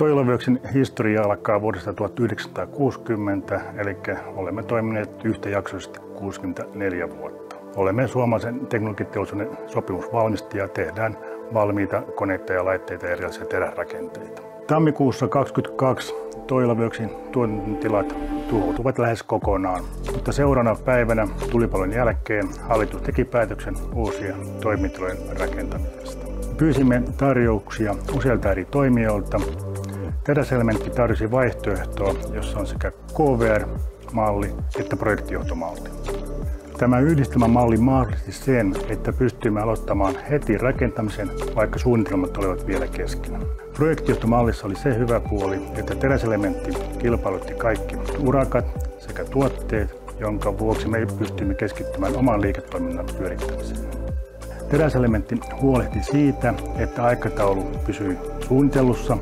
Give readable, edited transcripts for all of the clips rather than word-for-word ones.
Toilavyöksin historia alkaa vuodesta 1960, eli olemme toimineet yhtäjaksoisesti 64 vuotta. Olemme suomalaisen teknologiteollisuuden sopimusvalmistaja ja tehdään valmiita koneita ja laitteita ja erilaisia terärakenteita. Tammikuussa 2022 Toilavyöksin tuotantotilat tuhoutuvat lähes kokonaan, mutta seuraavana päivänä tulipalon jälkeen hallitus teki päätöksen uusien toimitilojen rakentamisesta. Pyysimme tarjouksia useilta eri toimijoilta. Teräselementti tarjosi vaihtoehtoa, jossa on sekä KVR-malli että projektijohtomalli. Tämä yhdistelmämalli mahdollisti sen, että pystyimme aloittamaan heti rakentamisen, vaikka suunnitelmat olivat vielä kesken. Projektijohtomallissa oli se hyvä puoli, että teräselementti kilpailutti kaikki urakat sekä tuotteet, jonka vuoksi me pystyimme keskittymään oman liiketoiminnan pyörittämiseen. Teräselementti huolehti siitä, että aikataulu pysyi suunnitellussa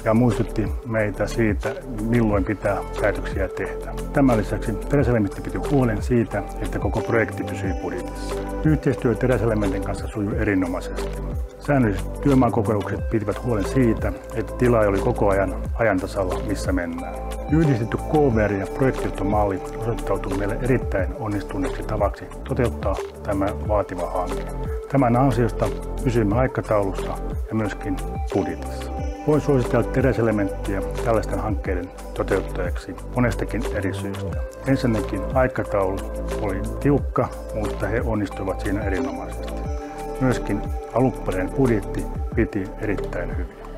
ja muistutti meitä siitä, milloin pitää päätöksiä tehdä. Tämän lisäksi teräselementti piti huolen siitä, että koko projekti pysyi budjetissa. Yhteistyö teräselementin kanssa sujui erinomaisesti. Säännölliset työmaakokoukset pitivät huolen siitä, että tilaaja oli koko ajan tasalla, missä mennään. Yhdistetty KVR- ja projektijohtomalli osoittautui meille erittäin onnistuneeksi tavaksi toteuttaa tämä vaativa hanke. Tämän ansiosta pysyimme aikataulussa ja myöskin budjetissa. Voin suositella teräselementtiä tällaisten hankkeiden toteuttajaksi monestakin eri syystä. Ensinnäkin aikataulu oli tiukka, mutta he onnistuivat siinä erinomaisesti. Myöskin alunperäinen budjetti piti erittäin hyvin.